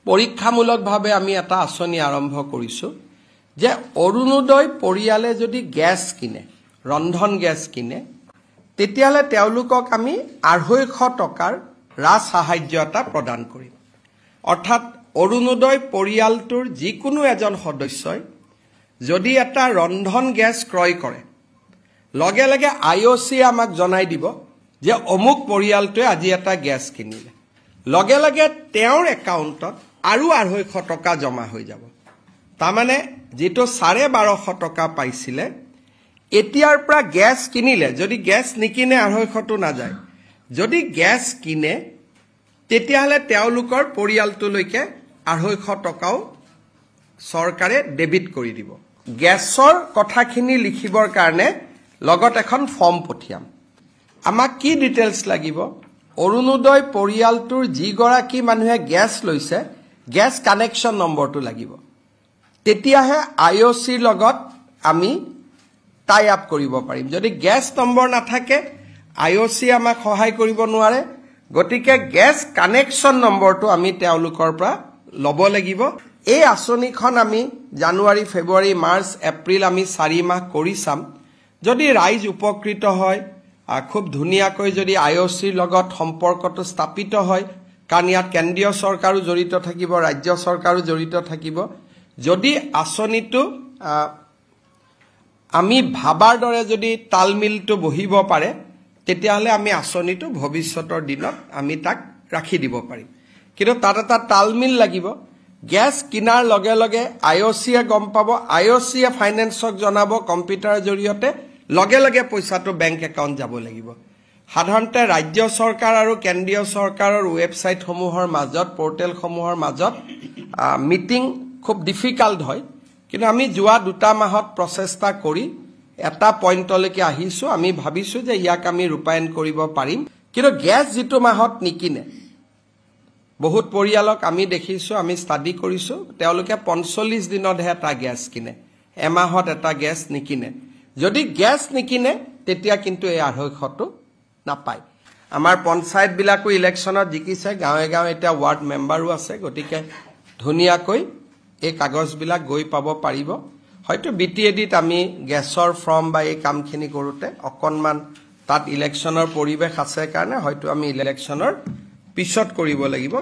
পৰীক্ষামূলকভাৱে আমি এটা আঁচনি আৰম্ভ কৰিছোঁ যে অৰুণোদয় পৰিয়ালে যদি গ্যাস কিনে ৰন্ধন গ্যাস কিনে তেতিয়ালে তেওঁলোকক আমি 250 টকাৰ ৰাজ সাহায্য এটা প্ৰদান কৰিম অৰ্থাৎ অৰুণোদয় পৰিয়ালটোৰ যিকোনো এজন সদস্যই যদি এটা ৰন্ধন গ্যাস ক্ৰয় কৰে লগে লগে আইঅচি আমাক জনাই দিব যে অমুক পৰিয়ালটোৱে আজি এটা গ্যাস কিনিলে লগে লগে তেওঁৰ একাউণ্টত আৰু 250 টকা জমা হৈ যাব তাৰমানে যেটো 1250 টকা পাইছিলে এতিয়াৰ পৰা গ্যাস কিনিলে যদি গ্যাস নিকিনে 250 টো না যায় যদি গ্যাস কিনে তেতিয়াহলে তেওঁলোকৰ পৰিয়ালটোলৈকে 250 টকাও চৰকাৰে ডেবিট কৰি দিব গ্যাসৰ কথাখিনি লিখিবৰ কাৰণে লগত এখন ফৰ্ম পঠিয়াম আমাক কি ডিটেইলছ লাগিব অৰুণোদয় পৰিয়ালটোৰ যিগৰাকী মানুহে গ্যাস লৈছে গ্যাস কানেকশন নম্বৰটো লাগিব তেতিয়াহে আইঅচিৰ লগত আমি টাই আপ কৰিব পাৰিম যদি গ্যাস নম্বৰ নাথাকে আইঅচি আমাক সহায় কৰিব নোৱাৰে গতিকে গ্যাস কানেকশন নম্বৰটো আমি তেওঁলোকৰ পৰা লব লাগিব এই আঁচনিখন আমি জানুৱাৰী ফেব্ৰুৱাৰী মাৰ্চ এপ্ৰিল আমি 4 মাহ কৰি চাম যদি ৰাইজ উপকৃত হয় খুব ধুনিয়াকৈ যদি আইঅচিৰ লগত সম্পৰ্কটো স্থাপিত হয় কাৰণ ইয়াত কেন্দ্ৰীয় চৰকাৰো জড়িত থাকিব ৰাজ্য চৰকাৰো জড়িত থাকিব যদি আঁচনিটো আমি ভাবাৰ দৰে যদি তালমিলটো বহিব পাৰে তেতিয়াহলে আমি আঁচনিটো ভৱিষ্যতৰ দিনত আমি তাক ৰাখি দিব পাৰিম কিন্তু তাত এটা তালমিল লাগিব গ্যাস কিনাৰ লগে লগে আইঅচিয়ে গম পাব আইঅচিয়ে ফাইনেন্সক জনাব কম্পিউটাৰৰ জৰিয়তে লগে লগে পইচাটো বেংক একাউণ্ট যাব লাগিব সাধাৰণতে ৰাজ্য চৰকাৰ আৰু কেন্দ্ৰীয় চৰকাৰৰ ওয়েবসাইট সমূহৰ মাজত পোৰ্টেল সমূহৰ মাজত মিটিং খুব ডিফিকাল্ট হয় কিন্তু আমি যোৱা 2 মাহত প্ৰচেষ্টা কৰি এটা পইণ্টলৈকে আহিছো আমি ভাবিছো যে ইয়াক আমি ৰূপায়ণ কৰিব পাৰিম কিন্তু গ্যাস যেটো মাহত নিকিনে বহুত পৰিয়ালক আমি দেখিছো আমি ষ্টাডি কৰিছো তেওঁলোকে 45 দিনতহে এটা গ্যাস কিনে এমাহত এটা গ্যাস নিকিনে যদি গ্যাস নিকিনে তেতিয়া কিন্তু এই 250 টো নাপায় আমাৰ পঞ্চায়ত বিলাকো ইলেকশনত জিকিছে গাঁৱে গাঁৱে এটা ওয়াৰ্ড মেম্বাৰো আছে গতিকে ধুনিয়াকৈ এই কাগজ বিলাক গৈ পাব পাৰিব হয়তো বিটিএডিত আমি গ্যাসৰ ফৰ্ম বা এই কামখিনি কৰোতে অকনমান তাত ইলেকশনৰ পৰিবেশ আছে কাৰণে হয়তো আমি ইলেকশনৰ পিছত কৰিব লাগিব